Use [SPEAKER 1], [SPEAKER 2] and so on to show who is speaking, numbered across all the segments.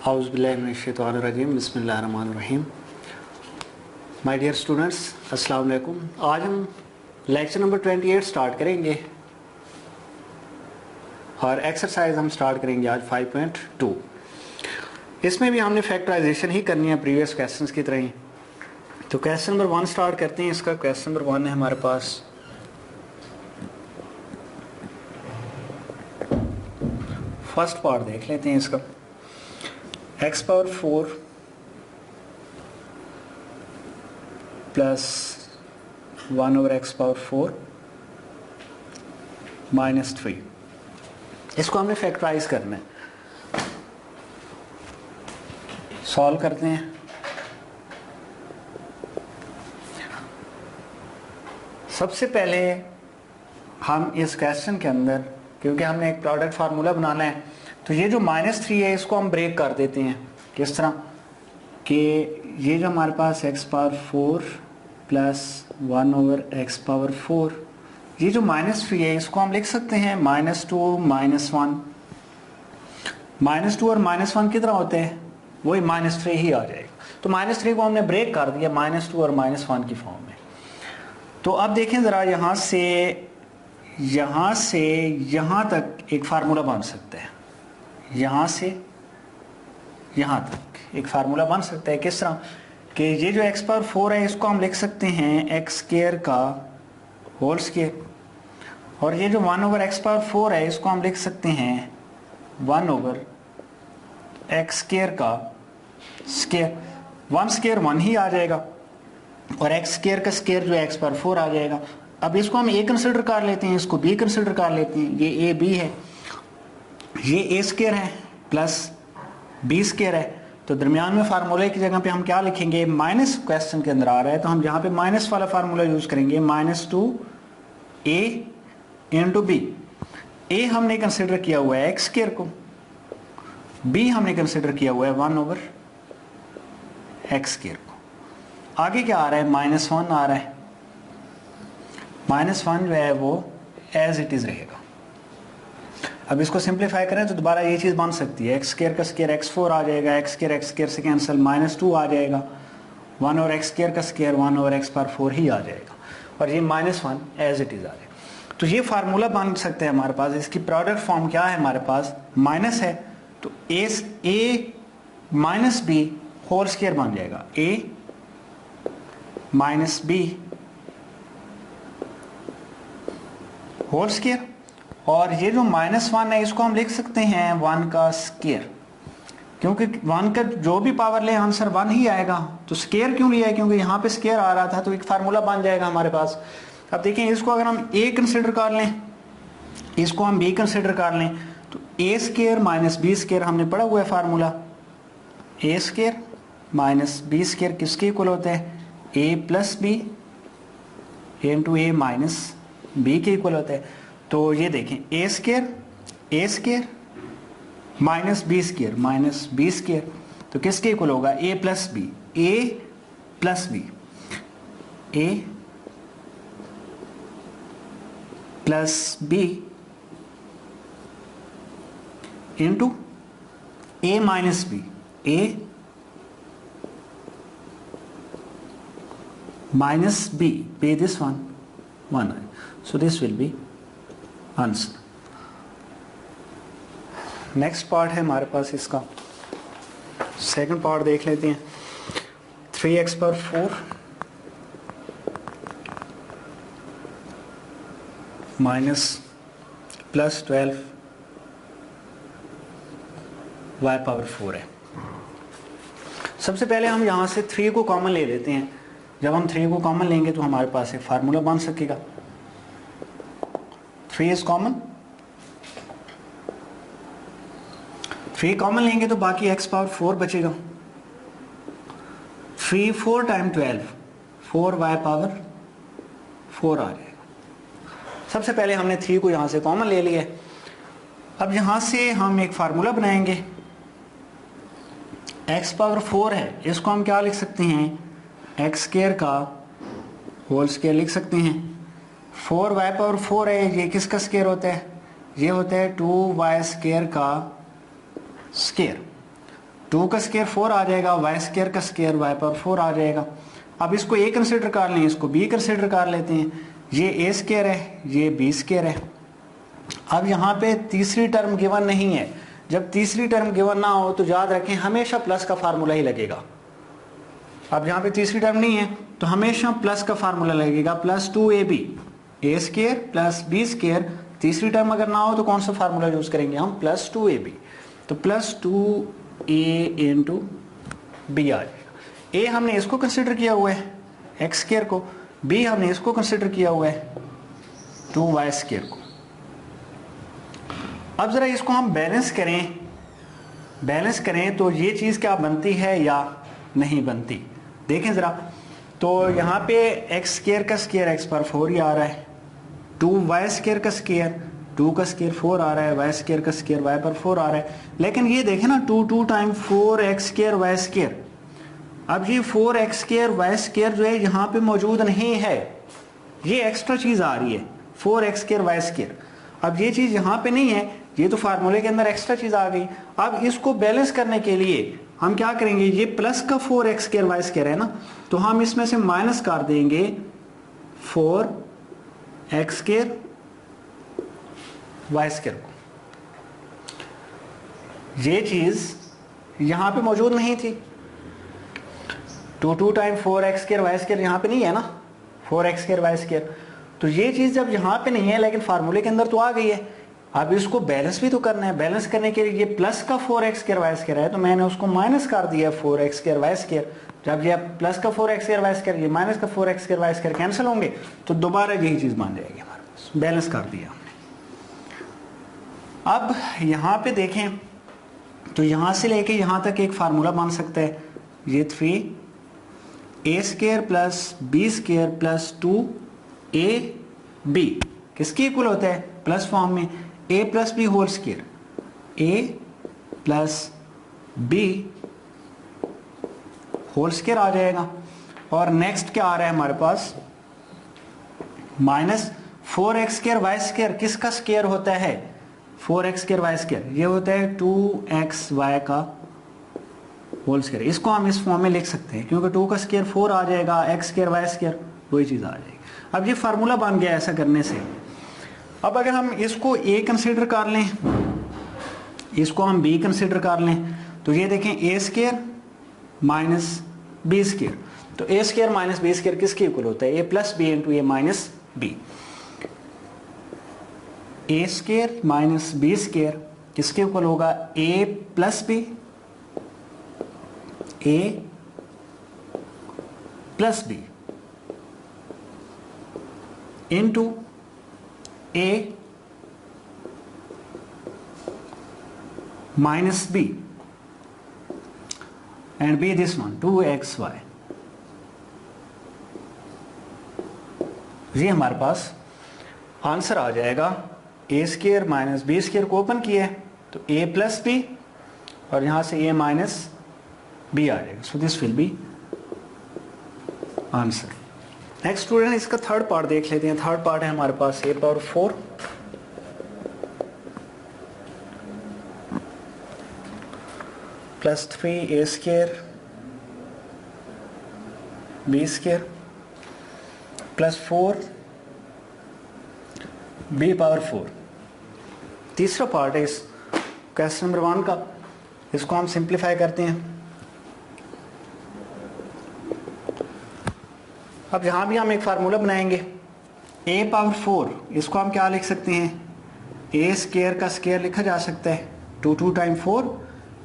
[SPEAKER 1] औज़ुबिल्लाहिमिनश्शैतानिर्रजीम बिस्मिल्लाहिर्रहमानिर्रहीम। My dear students, अस्सलाम वालेकुम। आज हम लेक्चर नंबर 28 स्टार्ट करेंगे और एक्सरसाइज हम स्टार्ट करेंगे आज 5.2। इसमें भी हमने फैक्टराइजेशन ही करनी है प्रीवियस क्वेश्चंस की तरह ही। तो क्वेश्चन नंबर 1 स्टार्ट करते हैं। इसका क्वेश्चन नंबर 1 है हमारे पास, फर्स्ट पार्ट देख लेते हैं इसका। x power 4 plus 1 over x power 4 minus 3, इसको हमने फैक्टराइज करना है। सॉल्व करते हैं। सबसे पहले हम इस क्वेश्चन के अंदर, क्योंकि हमने एक प्रोडक्ट फार्मूला बनाना है, तो ये जो -3 है इसको हम ब्रेक कर देते हैं। किस तरह कि ये जो हमारे पास x power 4 plus 1 over x power 4, ये जो -3 है इसको हम लिख सकते हैं -2 -1। -2 और -1 कितना होते हैं, वही -3 ही आ जाएगा। तो -3 को हमने ब्रेक कर दिया -2 और -1 की फॉर्म में। तो अब देखें ज़रा, यहाँ से यहाँ तक एक फार्मूला बन सकता है। यहाँ से यहाँ तक एक फार्मूला बन सकता है। किस तरह कि ये जो x पावर 4 है इसको हम लिख सकते हैं x स्क्वायर का होल स्क्वायर, और ये जो 1 ओवर x पावर 4 है इसको हम लिख सकते हैं 1 ओवर x स्क्वायर का स्क्वायर। 1 स्क्वायर 1 ही आ जाएगा और x स्क्वायर का स्क्वायर जो है x पावर 4 आ जाएगा। अब इसको हम a कंसिडर कर लेते हैं, इसको b कंसिडर कर लेते हैं। ये a b है, ये a स्क्वायर है प्लस b स्क्वायर है। तो दरमियान में फार्मूले की जगह पे हम क्या लिखेंगे, माइनस क्वेश्चन के अंदर आ रहा है तो हम यहाँ पे माइनस वाला फार्मूला यूज करेंगे, -2a इंटू b। a हमने कंसिडर किया हुआ है x स्क्वायर को, b हमने कंसिडर किया हुआ है 1 ओवर x स्क्वायर को। आगे क्या आ रहा है, -1 आ रहा है। -1 जो है वो एज इट इज रहेगा। अब इसको सिंप्लीफाई करें तो दोबारा ये चीज़ बन सकती है, x स्क्वायर का स्क्वायर x4 आ जाएगा, x स्क्वायर से कैंसिल -2 आ जाएगा, 1 और x स्क्वायर का स्क्वायर 1 और x पावर 4 ही आ जाएगा, और ये -1 एज इट इज आ जाएगा। तो ये फार्मूला बन सकता है हमारे पास। इसकी प्रोडक्ट फॉर्म क्या है, हमारे पास माइनस है तो a minus b whole square बन जाएगा, a minus b whole square. और ये जो -1 है इसको हम लिख सकते हैं 1 का स्क्वायर, क्योंकि 1 का जो भी पावर ले आंसर 1 ही आएगा। तो स्क्वायर क्यों लिया है, क्योंकि यहाँ पे स्क्वायर आ रहा था, तो एक फार्मूला बन जाएगा हमारे पास। अब देखिए, इसको अगर हम a कंसिडर कर लें, इसको हम b कंसिडर कर लें, तो a square minus b square हमने पढ़ा हुआ है formula. a square minus b square किसके इक्वल होता है, a plus b into a minus b के इक्वल होता है। तो ये देखें, a square minus b square, तो किसके इक्वल होगा, a plus b, a plus b, a plus b into a minus b, a minus b, pay this one, so this will be answer. Next part है हमारे पास, इसका second part देख लेते हैं। 3x power 4 minus plus 12 y power 4 है। सबसे पहले हम यहाँ से 3 को कॉमन ले लेते हैं। जब हम 3 को कॉमन लेंगे तो हमारे पास एक फार्मूला बन सकेगा। 3 इज कॉमन, 3 कॉमन लेंगे तो बाकी x पावर 4 बचेगा। 3 4 टाइम 12, 4y पावर 4 आ जाएगा। सबसे पहले हमने 3 को यहां से कॉमन ले लिया। अब यहां से हम एक फार्मूला बनाएंगे। x पावर 4 है, इसको हम क्या लिख सकते हैं, x स्क्वायर का होल स्क्वायर लिख सकते हैं। 4y पावर 4 है, ये किसका स्क्वायर होता है? ये होता है 2y स्क्वायर का स्क्वायर। 2 का स्क्वायर 4 आ जाएगा, वाई स्क्वायर का स्क्वायर वाई पावर 4 आ जाएगा। अब इसको ए कंसिडर कर लें, इसको बी कंसिडर कर लेते हैं। ये ए स्क्वायर है, ये बी स्क्वायर है। अब यहाँ पे तीसरी टर्म गिवन नहीं है। जब तीसरी टर्म गिवन ना हो तो याद रखें हमेशा प्लस का फार्मूला ही लगेगा। अब यहाँ पे तीसरी टर्म नहीं है तो हमेशा प्लस का फार्मूला लगेगा, प्लस 2ab, ए स्क्वायर प्लस बी स्क्वायर। तीसरी टर्म अगर ना हो तो कौन सा फार्मूला यूज करेंगे हम, प्लस 2ab। तो प्लस 2a इंटू बी आ जाएगा। ए हमने इसको कंसिडर किया हुआ है एक्स स्क्वायर को, बी हमने इसको कंसिडर किया हुआ है 2y स्क्वायर को। अब जरा इसको हम बैलेंस करें तो ये चीज क्या बनती है या नहीं बनती, देखें जरा। तो यहाँ पे एक्स स्क्वायर का स्क्वायर एक्स पावर 4 ही आ रहा है, 2y स्क्वायर का स्क्वायर 2 का स्क्वायर 4 आ रहा है, वाई स्क्वायर का स्क्वायर वाई पावर 4 आ रहा है। लेकिन ये देखें ना 2 time 4x square Y square. अब ये 4x स्क्वायर वाई स्क्वायर जो है यहाँ पे मौजूद नहीं है, ये एक्स्ट्रा चीज आ रही है 4x स्क्वायर वाई स्क्वायर। अब ये चीज यहाँ पे नहीं है, ये तो फार्मूले के अंदर एक्स्ट्रा चीज आ गई। अब इसको बैलेंस करने के लिए हम क्या करेंगे, ये प्लस का 4x स्क्वायर वाई स्क्वायर है ना, तो हम इसमें से माइनस कर देंगे 4x स्क्वायर वाई स्क्वायर को। ये चीज यहां पे मौजूद नहीं थी, 2 time 4x square Y square यहां पे नहीं है ना, 4x स्क्वायर वाई स्क्वायर। तो ये चीज जब यहां पे नहीं है लेकिन फार्मूले के अंदर तो आ गई है, अब इसको बैलेंस भी तो करना है। बैलेंस करने के लिए ये प्लस का 4x स्क्वायर वाई स्क्वायर है तो मैंने उसको माइनस कर दिया 4x स्क्वायर वाई स्क्वायर। जब ये प्लस का 4x स्क्वायर वाई स्क्वायर, ये माइनस का 4x square Y square cancel होंगे तो दोबारा यही चीज बन जाएगी हमारे पास। बैलेंस कर दिया हमने। अब यहाँ पे देखें तो यहाँ से लेके यहाँ तक एक फार्मूला बन सकता है, ये 3a square plus B square plus 2ab किसके इक्वल होता है, प्लस फॉर्म में a plus B whole square, a plus B whole square आ जाएगा। और नेक्स्ट क्या आ रहा है हमारे पास, minus 4x square Y square किसका स्क्वायर होता है, 4x स्क्वायर वाई स्क्वायर, ये होता है 2xy का होल स्क्वायर। इसको हम इस फॉर्म में लिख सकते हैं क्योंकि 2 का स्क्वायर 4 आ जाएगा, x स्क्वायर वाई स्क्वायर वही चीज आ जाएगी। अब ये फार्मूला बन गया ऐसा करने से। अब अगर हम इसको a कंसिडर कर लें, इसको हम b कंसिडर कर लें, तो ये देखें a square minus B square. तो a square minus B square किसके इक्वल होता है, a plus B into A minus b. a square minus B square किसके इक्वल होगा, a plus b, a plus B into a minus b and b this one 2xy। ये हमारे पास answer आ जाएगा। a square minus B square को open किया है तो a प्लस बी और यहां से a माइनस बी आ जाएगा। So this will be answer. Next student इसका थर्ड पार्ट देख लेते हैं। थर्ड पार्ट है हमारे पास a power 4 plus 3a square b square plus 4 b power 4। तीसरा पार्ट है इस क्वेश्चन नंबर 1 का, इसको हम सिंप्लीफाई करते हैं। अब यहां भी हम एक फार्मूला बनाएंगे, a पावर 4 इसको हम क्या लिख सकते हैं, a स्क्वायर का स्क्वायर लिखा जा सकता है, 2 टाइम 4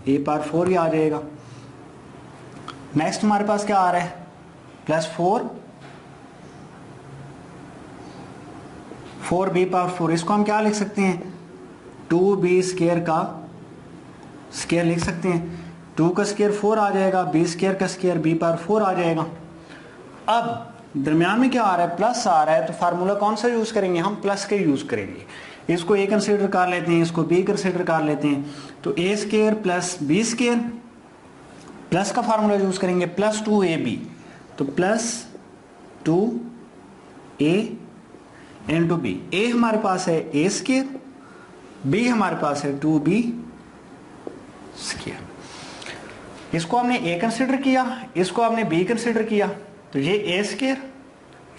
[SPEAKER 1] a पावर 4 ही आ जाएगा। नेक्स्ट हमारे पास क्या आ रहा है, प्लस 4b पावर 4, इसको हम क्या लिख सकते हैं, 2b स्क्वायर का स्क्वायर लिख सकते हैं। 2 का स्क्वायर 4 आ जाएगा, b स्क्वायर का स्क्वायर b पावर 4 आ जाएगा। अब दरम्यान में क्या आ रहा है, प्लस आ रहा है, तो फार्मूला कौन सा यूज करेंगे, हम प्लस का यूज करेंगे। इसको a कंसिडर कर लेते हैं, इसको b कंसिडर कर लेते हैं। तो a square plus b square, plus का फार्मूला यूज करेंगे, प्लस 2ab, तो plus 2a into B. a हमारे पास है a स्क्वायर, b हमारे पास है 2b स्क्वायर। इसको हमने ए कंसिडर किया, इसको हमने बी कंसिडर किया, तो ये ए स्क्वायर,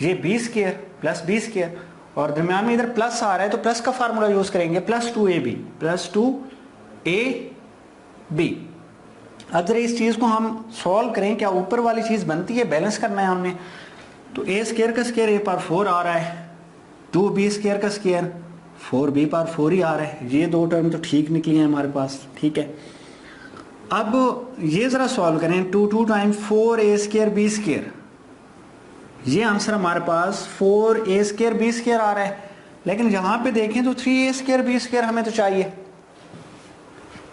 [SPEAKER 1] ये B square plus B square, और दरम्यान में इधर प्लस आ रहा है तो प्लस का फार्मूला यूज करेंगे, प्लस 2ab प्लस 2ab। अब जरा इस चीज को हम सॉल्व करें, क्या ऊपर वाली चीज बनती है, बैलेंस करना है हमने, तो ए स्क्वायर का स्क्वायर ए पावर 4 आ रहा है, 2b स्क्वायर का स्क्वायर 4b पावर 4 ही आ रहा है। ये दो टर्म तो ठीक निकली हैं हमारे पास, ठीक है। अब ये जरा सॉल्व करें, 2 time 4a square b square, ये आंसर हमारे पास 4a स्क्वायर b स्क्वायर आ रहा है, लेकिन यहां पे देखें तो 3a स्क्वायर b स्क्वायर हमें तो चाहिए।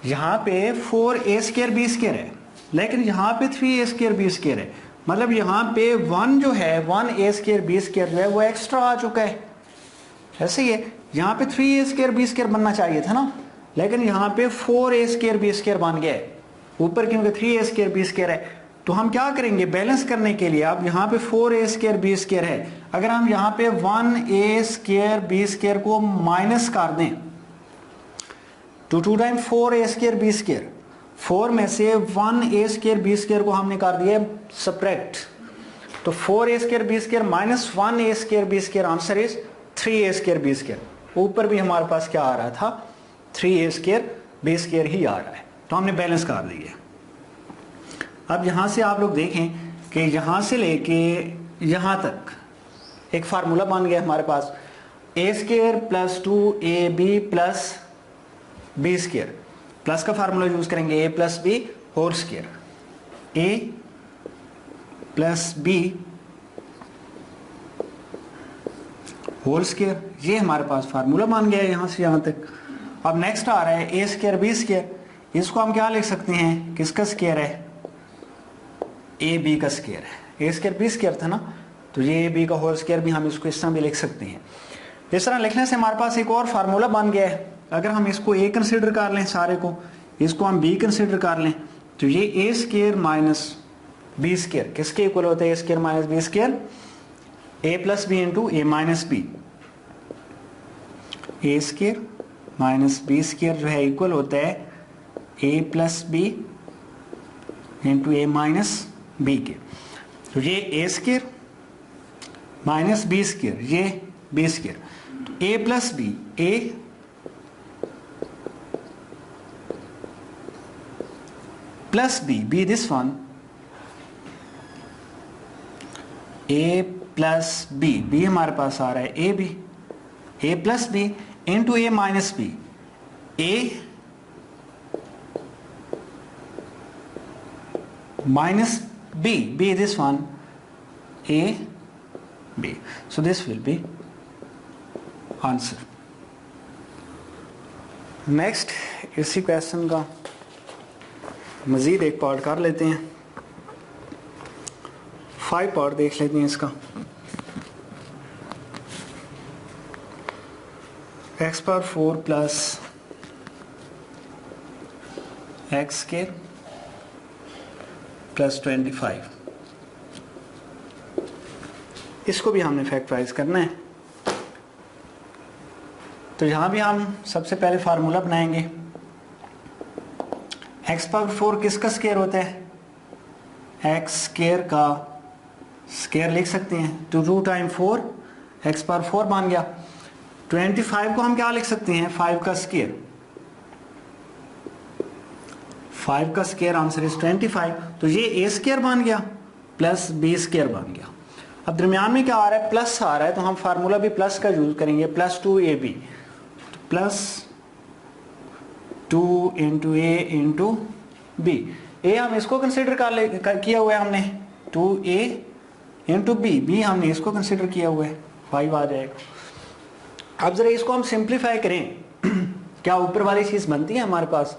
[SPEAKER 1] यहां पे 4a स्क्वायर b स्क्वायर है, लेकिन यहां पे 3a स्क्वायर b स्क्वायर है, मतलब यहां पे 1 जो है 1a स्क्वायर b स्क्वायर जो है वो एक्स्ट्रा आ चुका है। ऐसे ही है, यहाँ पे 3a स्क्वायर b स्क्वायर बनना चाहिए था ना, लेकिन यहाँ पे 4a स्क्वायर b स्क्वायर बन गया है ऊपर, क्योंकि 3a स्क्वायर b स्क्वायर है। तो हम क्या करेंगे बैलेंस करने के लिए, अब यहाँ पे 4a स्क्वायर b स्क्वायर है, अगर हम यहाँ पे 1a स्क्वायर b स्क्वायर को माइनस कर दें, 2 time 4a square b square, 4 में से 1a स्क्वायर b स्क्वायर को हमने कर दिया सब्ट्रैक्ट, तो 4a square b square minus 1a square b square, answer is 3a square b square. ऊपर भी हमारे पास क्या आ रहा था, 3a स्क्वायर b स्क्वायर ही आ रहा है, तो हमने बैलेंस कर दिए। अब यहां से आप लोग देखें कि यहां से लेके यहां तक एक फार्मूला बन गया हमारे पास, a square plus 2ab plus b square, plus का फार्मूला यूज करेंगे a plus b whole square, a plus b whole square, ये हमारे पास फार्मूला बन गया है यहां से यहां तक। अब नेक्स्ट आ रहा है a स्क्वायर b स्क्वायर, इसको हम क्या लिख सकते हैं, किसका स्क्वायर है, ए बी का स्क्वायर है, ए स्क्वायर बी स्क्वायर था ना, तो ये ए बी का होल स्क्वायर भी हम इसको इस तरह भी लिख सकते हैं। इस तरह लिखने से हमारे पास एक और फार्मूला बन गया है। अगर हम इसको ए कंसिडर कर लें सारे को, इसको हम बी कंसिडर कर लें, तो ये ए स्क्वायर माइनस बी स्क्वायर किसके इक्वल होता है, A square minus B square, A plus B into A minus B, A square minus B square जो है इक्वल होता है A plus B into A minus B के। तो ये ए स्क्वायर माइनस बी स्क्वायर, ये बी स्क्वायर, तो A plus B, A plus B, B this one, A plus B, B हमारे पास आ रहा है a b, A plus B into A minus B, a minus b, b this one, a b, so this will be answer। Next इसी question का मजीद एक part कर लेते हैं, 5 पार्ट देख लेते हैं इसका। x power 4 plus x square plus 25, इसको भी हमने फैक्टराइज करना है। तो यहां भी हम सबसे पहले फार्मूला बनाएंगे। x पावर 4 किसका स्क्वायर होता है, x स्क्वायर का स्क्वायर लिख सकते हैं, तो 2 टाइम 4 x पावर 4 बन गया। 25 को हम क्या लिख सकते हैं, 5 का स्क्वायर, 5 का स्क्वायर आंसर इज 25, तो ये ए स्क्वायर बन गया प्लस बी स्क्वायर बन गया। अब दरमियान में क्या आ रहा है, प्लस आ रहा है, तो हम फार्मूला भी प्लस का यूज करेंगे, प्लस 2ab, तो प्लस 2 इंटू ए इंटू बी, ए हम इसको कंसिडर किया हुआ है हमने, 2a इंटू बी, बी हमने इसको कंसिडर किया हुआ है, 5 आ जाएगा। अब जरा इसको हम सिंप्लीफाई करें, क्या ऊपर वाली चीज बनती है हमारे पास,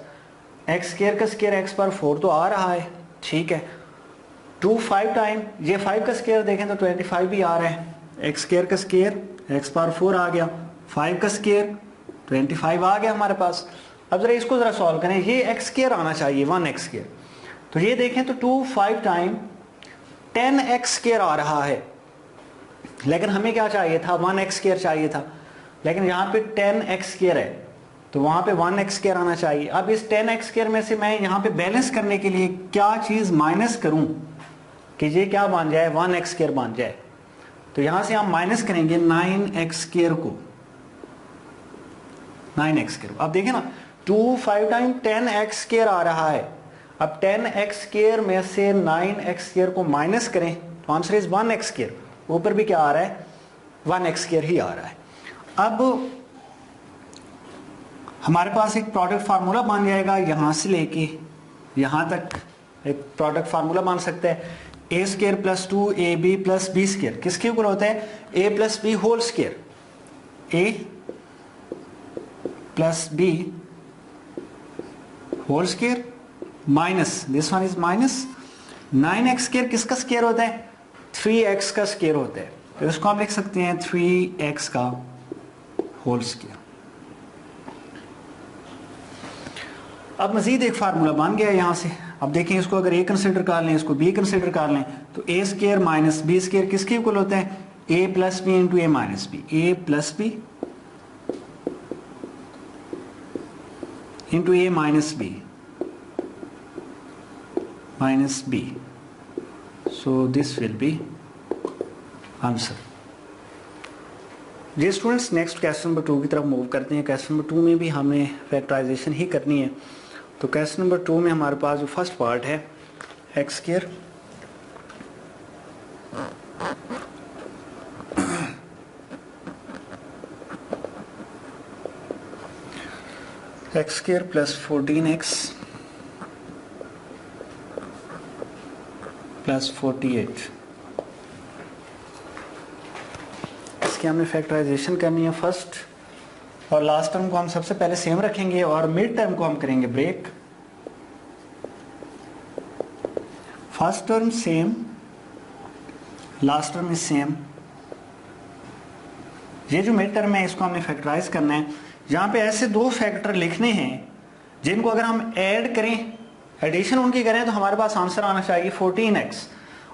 [SPEAKER 1] एक्स स्क्वायर का स्क्वायर एक्स पावर 4 तो आ रहा है, ठीक है, 2 5 टाइम ये 5 का स्क्वायर देखें तो 25 भी आ रहा है, एक्स स्क्वायर का स्क्वायर एक्स पावर 4 आ गया, 5 का स्क्वायर 25 आ गया हमारे पास। अब जरा इसको जरा सॉल्व करें, ये एक्स स्क्वायर आना चाहिए 1x स्क्वायर, तो ये देखें तो 2 5 टाइम 10x स्क्वायर आ रहा है, लेकिन हमें क्या चाहिए था, 1x स्क्वायर चाहिए था, लेकिन यहाँ पे 10x स्क्वायर है, तो वहां पे 1x स्क्वायर आना चाहिए। अब इस 10x स्क्वायर में से मैं यहाँ पे बैलेंस करने के लिए क्या चीज माइनस करूं कि ये क्या बन जाए, 1x स्क्वायर बन जाए। तो यहां से हम माइनस करेंगे 9x स्क्वायर को, 9x स्क्वायर। अब देखिए ना 2 5 टाइम 10x स्क्वायर आ रहा है। अब 10x स्क्वायर में से 9x स्क्वायर को माइनस करें तो आंसर इज 1x स्क्वायर। ऊपर भी क्या आ रहा है, 1x स्क्वायर ही आ रहा है। अब हमारे पास एक प्रोडक्ट फार्मूला बन जाएगा, यहां से लेके यहां तक एक प्रोडक्ट फार्मूला बन सकता है। A square plus 2ab plus B square किसके इक्वल होता है, a plus B whole square, a plus B whole square minus this one is minus 9x square किसका स्क्वायर होता है, 3x का स्क्वायर होता है। तो इसको आप लिख सकते हैं 3x का होल स्क्वायर। अब मजीद एक फार्मूला बन गया यहां से। अब देखें इसको अगर a कंसिडर कर लें, इसको b कंसिडर कर लें, तो a square minus B square किसके इक्वल होता है, a plus B into A minus B, A plus B into A minus b, so this will be answer. जी स्टूडेंट्स, नेक्स्ट क्वेश्चन नंबर 2 की तरफ move करते हैं। क्वेश्चन नंबर 2 में भी हमने फैक्टराइजेशन ही करनी है। तो क्वेश्चन नंबर 2 में हमारे पास जो फर्स्ट पार्ट है x square plus 14x plus 48, इसकी हमने फैक्टराइजेशन करनी है। फर्स्ट और लास्ट टर्म को हम सबसे पहले सेम रखेंगे और मिड टर्म को हम करेंगे break. First term same, last term is same. ये जो मिड टर्म है इसको हमने फैक्टराइज करना है। यहां पे ऐसे दो फैक्टर लिखने हैं जिनको अगर हम ऐड करें, एडिशन उनकी करें, तो हमारे पास आंसर आना चाहिए 14x,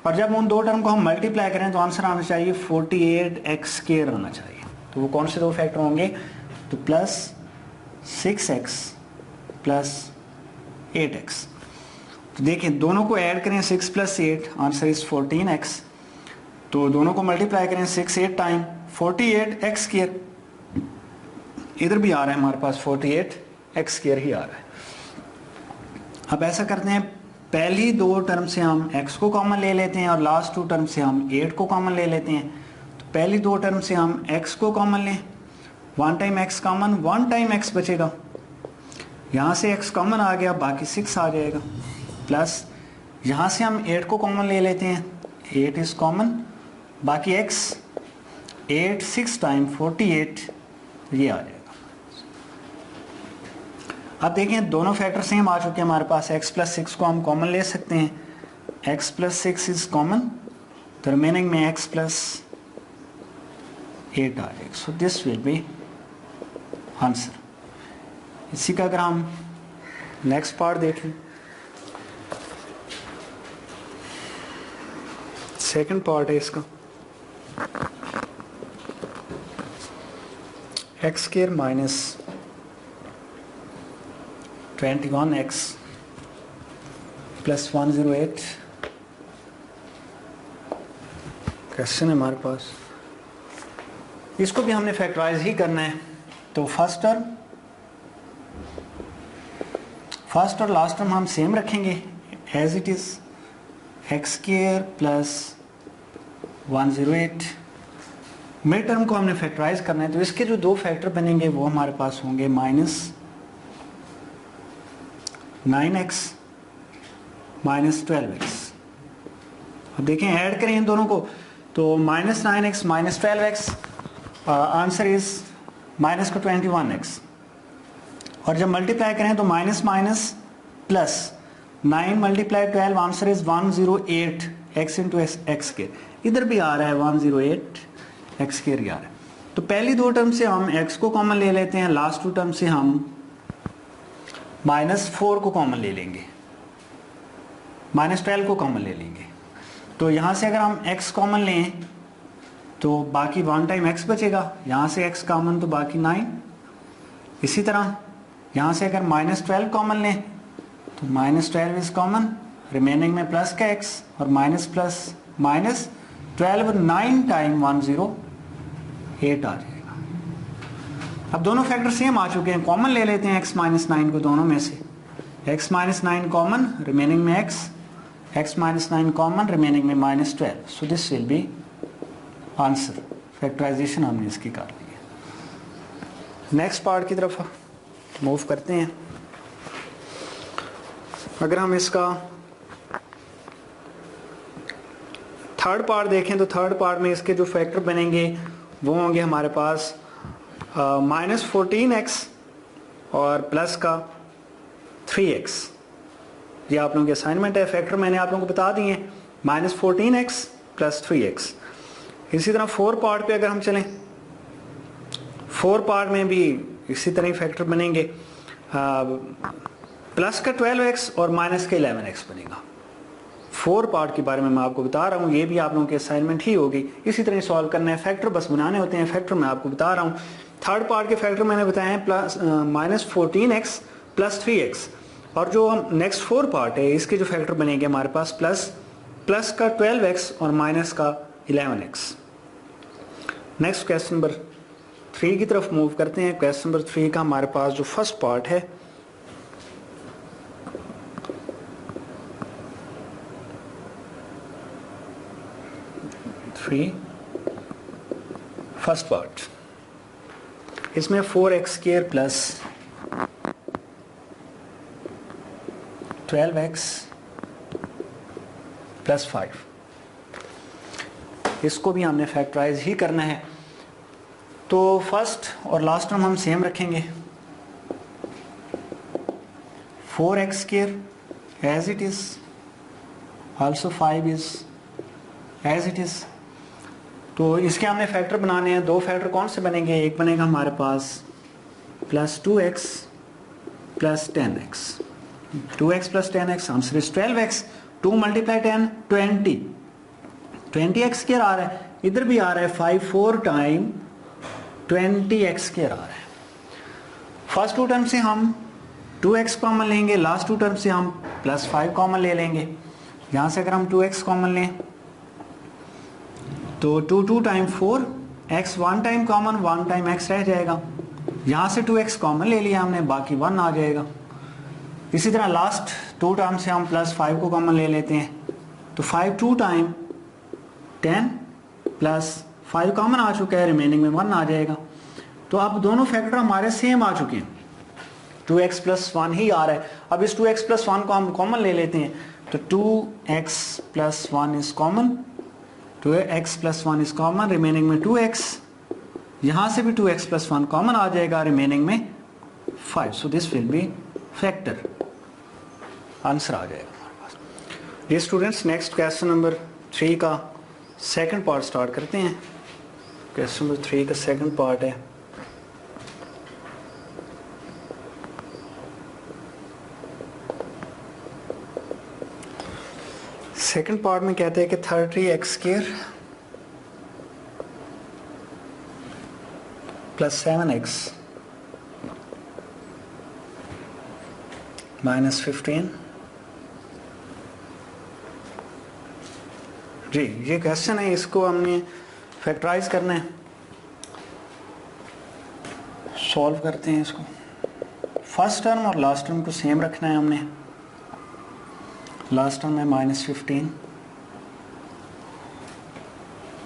[SPEAKER 1] और जब उन दो टर्म को हम मल्टीप्लाई करें तो आंसर आना चाहिए 48x स्क्वायर आना चाहिए। तो वो कौन से दो फैक्टर होंगे, तो प्लस 6x प्लस 8x। तो देखिए दोनों को ऐड करें 6 प्लस 8, आंसर इज 14x। तो दोनों को मल्टीप्लाई करें 6 8 टाइम 48x स्क्वायर, इधर भी आ रहा है हमारे पास 48x स्क्वायर ही आ रहा है। अब ऐसा करते हैं, पहली दो टर्म से हम x को कॉमन ले लेते हैं और लास्ट टू टर्म से हम 8 को कॉमन ले लेते हैं। तो पहली दो टर्म से हम x को कॉमन लें, 1 time x common, 1 time x बचेगा, यहाँ से x कॉमन आ गया, बाकी 6 आ जाएगा, प्लस यहाँ से हम 8 को कॉमन ले लेते हैं, 8 इज कॉमन, बाकी x 8 6 टाइम 48 ये आ जाएगा। अब देखें दोनों फैक्टर सेम आ चुके हैं हमारे पास। x प्लस 6 को हम कॉमन ले सकते हैं, x प्लस 6 इज कॉमन, तो रिमेनिंग में x प्लस 8 आ जाएगा। So this will be answer. इसी का अगर हम नेक्स्ट पार्ट देखें, सेकंड पार्ट है इसका, x square minus 21x plus 108 question है हमारे पास। इसको भी हमने फैक्टराइज ही करना है। तो फर्स्ट और लास्ट टर्म हम सेम रखेंगे as it is, x square plus 108। Mid term को हमने फैक्टराइज करना है, तो इसके जो दो फैक्टर बनेंगे वो हमारे पास होंगे माइनस 9x माइनस 12x। अब देखें ऐड करें इन दोनों को, तो minus 9x minus 12x, answer is minus को 21x, और जब मल्टीप्लाई करें तो minus minus plus 9 multiply 12, answer is 108x into x के, इधर भी आ रहा है 108x के आ रहा है। तो पहली दो टर्म से हम x को कॉमन ले लेते हैं, लास्ट टू टर्म से हम -4 को कॉमन ले लेंगे, -12 को कॉमन ले लेंगे। तो यहाँ से अगर हम x कॉमन लें तो बाकी 1 टाइम x बचेगा, यहाँ से x कॉमन तो बाकी 9। इसी तरह यहाँ से अगर -12 कॉमन लें तो -12 इज कॉमन, रिमेनिंग में प्लस का x और माइनस प्लस माइनस 12 9 टाइम 108 आ जाएगा। अब दोनों फैक्टर सेम आ चुके हैं, कॉमन ले लेते हैं x माइनस 9 को दोनों में से, x माइनस 9 कॉमन, रिमेनिंग में x माइनस 9 कॉमन, रिमेनिंग में -12। So this will be answer. Factorisation हमने इसकी कर ली है। नेक्स्ट पार्ट की तरफ मूव करते हैं। अगर हम इसका थर्ड पार्ट देखें तो थर्ड पार्ट में इसके जो फैक्टर बनेंगे वो होंगे हमारे पास -14x और प्लस का 3x। ये आप लोगों की असाइनमेंट है, फैक्टर मैंने आप लोगों को बता दिए हैं, -14x प्लस 3x। इसी तरह 4 पार्ट पे अगर हम चलें, 4 पार्ट में भी इसी तरह फैक्टर बनेंगे, प्लस का 12x और माइनस का 11x बनेगा। 4 पार्ट के बारे में मैं आपको बता रहा हूँ, ये भी आप लोगों की असाइनमेंट ही होगी। इसी तरह सॉल्व करना है, फैक्टर बस बनाने होते हैं, फैक्टर मैं आपको बता रहा हूँ। थर्ड पार्ट के फैक्टर मैंने बताए हैं -14x प्लस 3x, और जो हम नेक्स्ट 4 पार्ट है इसके जो फैक्टर बनेंगे हमारे पास प्लस का 12x और माइनस का 11x। नेक्स्ट क्वेश्चन नंबर 3 की तरफ मूव करते हैं। क्वेश्चन नंबर 3 का हमारे पास जो फर्स्ट पार्ट है, फर्स्ट पार्ट, इसमें 4x² प्लस 12x प्लस 5, इसको भी हमने फैक्टराइज ही करना है। तो फर्स्ट और लास्ट टर्म हम सेम रखेंगे, 4x² as it is, also 5 is as it is. तो इसके हमने फैक्टर बनाने हैं। 2 फैक्टर कौन से बनेंगे, एक बनेगा हमारे पास +2x plus 10x, 2x plus 10x, answer is 12x। 2 × 10 20x² आ रहा है, इधर भी आ रहा है 5 4 टाइम 20x² आ रहा है। फर्स्ट 2 टर्म से हम 2x कॉमन लेंगे, लास्ट 2 टर्म से हम +5 कॉमन ले लेंगे। यहाँ से अगर हम 2x कॉमन लें तो 2 time 4, x 1 time common, 1 time x रह जाएगा। यहाँ से 2x कॉमन ले लिया हमने, बाकी 1 आ जाएगा। इसी तरह लास्ट 2 टर्म से हम +5 को कॉमन ले लेते हैं, तो 5 2 टाइम 10 प्लस 5 कॉमन आ चुका है, रिमेनिंग में 1 आ जाएगा। तो अब दोनों फैक्टर हमारे सेम आ चुके हैं, 2x प्लस 1 ही आ रहा है। अब इस 2x प्लस 1 को हम कॉमन ले लेते हैं, तो 2x plus 1 is common, 2x plus 1 is common, remaining में 2x, यहाँ से भी 2x प्लस 1 कॉमन आ जाएगा, रिमेनिंग में 5। So this will be factor, answer आ जाएगा हमारे पास। ये स्टूडेंट्स नेक्स्ट क्वेश्चन नंबर 3 का सेकंड पार्ट स्टार्ट करते हैं। क्वेश्चन नंबर 3 का सेकंड पार्ट है, सेकंड पार्ट में कहते हैं कि 30x² प्लस 7x माइनस 15। जी ये क्वेश्चन है, इसको हमने फैक्टराइज करना है। सॉल्व करते हैं इसको। फर्स्ट टर्म और लास्ट टर्म को सेम रखना है हमने। लास्ट टर्म है -15,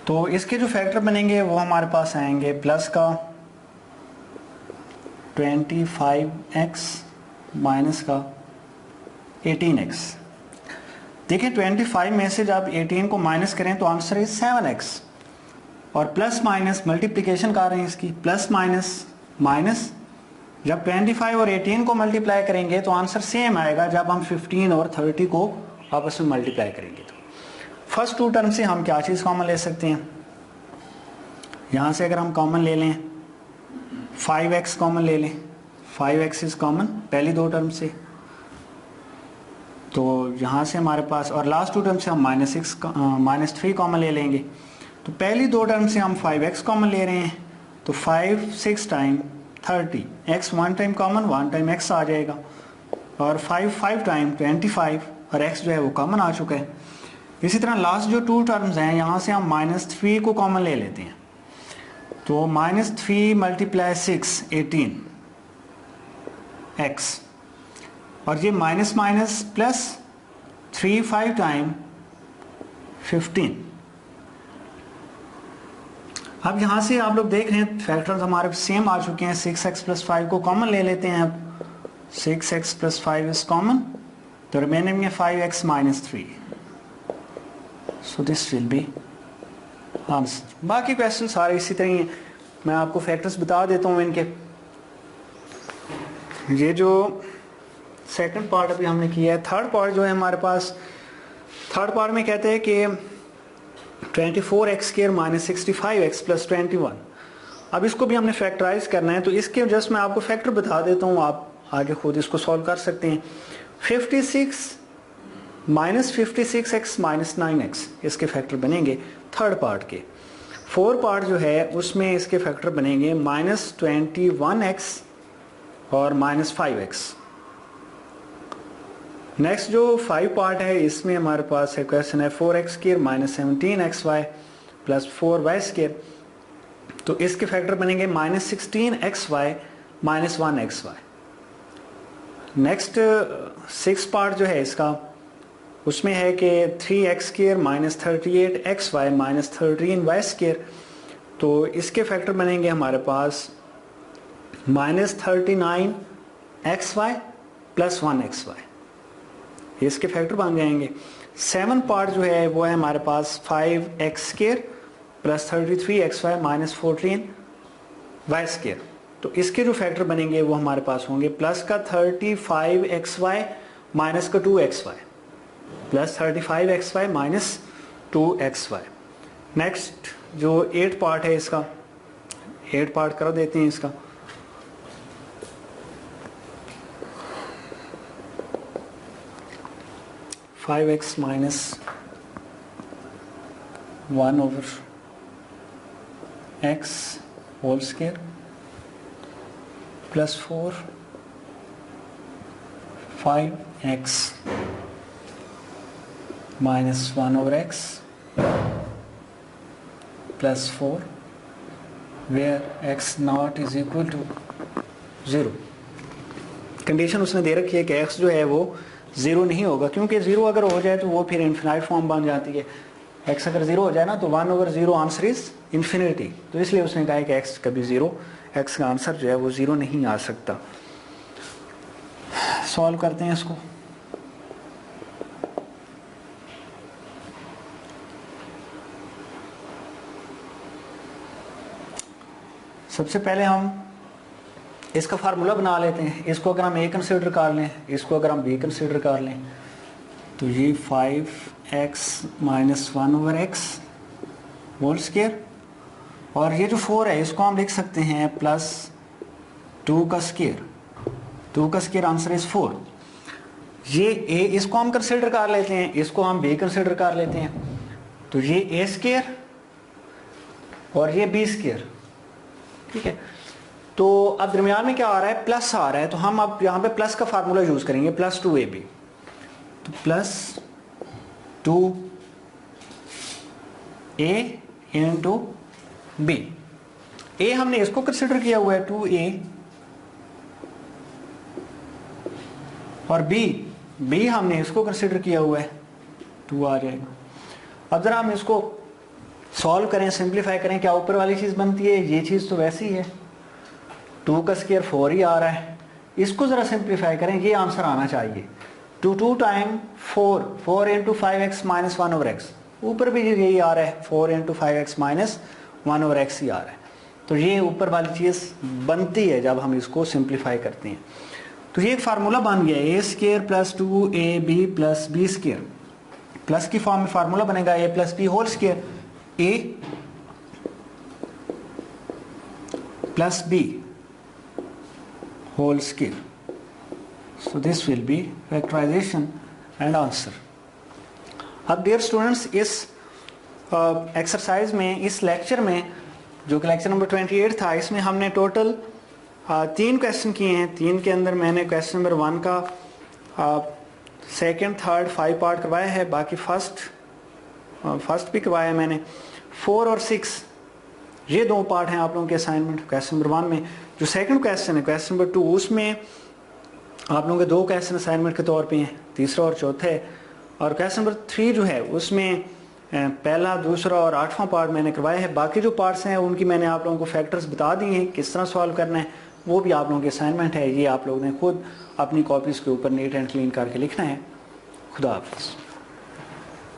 [SPEAKER 1] तो इसके जो फैक्टर बनेंगे वो हमारे पास आएंगे प्लस का 25x माइनस का 18x। देखिए 25 में से जब 18 को माइनस करें तो आंसर इज 7x, और प्लस माइनस मल्टीप्लिकेशन कर रहे हैं इसकी, प्लस माइनस माइनस, जब 25 और 18 को मल्टीप्लाई करेंगे तो आंसर सेम आएगा जब हम 15 और 30 को आपस में मल्टीप्लाई करेंगे। तो फर्स्ट 2 टर्म से हम क्या चीज़ कॉमन ले सकते हैं, यहाँ से अगर हम कॉमन ले लें 5x कॉमन ले लें, 5x इज कॉमन पहली 2 टर्म से, तो यहाँ से हमारे पास, और लास्ट 2 टर्म से हम -3 कॉमन ले लेंगे। तो पहली 2 टर्म से हम 5x कॉमन ले रहे हैं, तो 5 6 time 30, x one time common, one time x आ जाएगा, और 5 टाइम 25, और x जो है वो कॉमन आ चुका है। इसी तरह लास्ट जो 2 टर्म्स हैं यहाँ से हम -3 को कॉमन ले लेते हैं, तो -3 × 6 18 x, और ये माइनस माइनस प्लस 3 5 टाइम 15। अब यहाँ से आप लोग देख रहे हैं फैक्टर्स हमारे सेम आ चुके हैं। 6x + 5 को कॉमन ले लेते हैं। अब 6x + 5 इज कॉमन, तो रिमेनिंग है 5x - 3, so this will be answer. बाकी क्वेश्चन सारे इसी तरह ही हैं, मैं आपको फैक्टर्स बता देता हूँ इनके। ये जो सेकंड पार्ट अभी हमने किया है, थर्ड पार्ट जो है हमारे पास, थर्ड पार्ट में कहते हैं कि 24x² - 65x + 21। अब इसको भी हमने फैक्टराइज करना है, तो इसके जस्ट मैं आपको फैक्टर बता देता हूँ, आप आगे खुद इसको सॉल्व कर सकते हैं। 56 - 56x - 9x इसके फैक्टर बनेंगे थर्ड पार्ट के। फोर्थ पार्ट जो है उसमें इसके फैक्टर बनेंगे -21x और -5x। नेक्स्ट जो 5 पार्ट है इसमें हमारे पास है क्वेश्चन है 4x² - 17xy + 4y², तो इसके फैक्टर बनेंगे -16xy - 1xy। नेक्स्ट 6 पार्ट जो है इसका, उसमें है कि 3x² - 38xy - 13y², तो इसके फैक्टर बनेंगे हमारे पास -39xy + 1xy, इसके फैक्टर बन जाएंगे। 7 पार्ट जो है वो है हमारे पास 5x² + 33xy - 14y², तो इसके जो फैक्टर बनेंगे वो हमारे पास होंगे प्लस का 35xy माइनस का 2xy, plus 35xy minus 2xy। Next जो 8 पार्ट है इसका, 8 पार्ट कर देते हैं इसका। (5x - 1/x whole square plus 4 5x - 1/x plus 4 where x naught is equal to 0। Condition उसने दे रखी है कि x जो है वो 0 नहीं होगा, क्योंकि 0 अगर हो जाए तो वो फिर इन्फिनाइट फॉर्म बन जाती है। x अगर 0 हो जाए ना तो 1/0 आंसर इज इन्फिनिटी, तो इसलिए उसने कहा है कि x कभी 0, x का आंसर जो है वो 0 नहीं आ सकता। सॉल्व करते हैं इसको। सबसे पहले हम इसका फार्मूला बना लेते हैं। इसको अगर हम a कंसिडर कर लें, इसको अगर हम b कंसिडर कर लें, तो ये 5x - 1/x होल स्क्वायर, और ये जो 4 है इसको हम लिख सकते हैं प्लस 2 का स्क्वायर, 2 का स्क्वायर आंसर इज 4। ये a इसको हम कंसिडर कर लेते हैं, इसको हम b कंसिडर कर लेते हैं, तो ये a स्क्वायर और ये b स्क्वायर, ठीक है। तो अब दरमियान में क्या आ रहा है, प्लस आ रहा है, तो हम अब यहाँ पे प्लस का फार्मूला यूज करेंगे, प्लस 2ab, तो plus 2a into b। a हमने इसको कंसिडर किया हुआ है 2a, और b हमने इसको कंसिडर किया हुआ है 2 आ जाएगा। अब जरा हम इसको सॉल्व करें, सिंप्लीफाई करें, क्या ऊपर वाली चीज बनती है, ये चीज तो वैसी है, 2 का स्क्वायर 4 ही आ रहा है, इसको जरा सिंप्लीफाई करें, ये आंसर आना चाहिए। 2 टाइम 4 × 5x - 1/x, ऊपर भी यही आ रहा है, 4 × 5x - 1/x ही आ रहा है, तो ये ऊपर वाली चीज बनती है जब हम इसको सिंप्लीफाई करते हैं। तो ये एक फार्मूला बन गया, a² + 2ab + b², प्लस की फॉर्म में फार्मूला बनेगा a + b whole square, a + b whole square, so this will be factorization and answer। अब डियर स्टूडेंट्स, इस एक्सरसाइज में, इस लेक्चर में, जो कि लेक्चर नंबर 28 था, इसमें हमने टोटल 3 क्वेश्चन किए हैं। 3 के अंदर मैंने क्वेश्चन नंबर 1 का सेकंड थर्ड 5 पार्ट करवाया है, बाकी फर्स्ट भी करवाया है मैंने। 4 और 6 ये 2 पार्ट हैं आप लोगों के असाइनमेंट क्वेश्चन नंबर 1 में। जो सेकंड क्वेश्चन है क्वेश्चन नंबर 2, उसमें आप लोगों के 2 क्वेश्चन असाइनमेंट के तौर पे हैं, तीसरा और चौथा है। और क्वेश्चन नंबर 3 जो है उसमें पहला, दूसरा और 8वां पार्ट मैंने करवाया है। बाकी जो पार्ट्स हैं उनकी मैंने आप लोगों को फैक्टर्स बता दिए हैं, किस तरह सॉल्व करना है, वो भी आप लोगों के असाइनमेंट है। ये आप लोगों ने खुद अपनी कॉपीज़ के ऊपर नीट एंड क्लीन करके लिखना है। खुदा हाफिज़।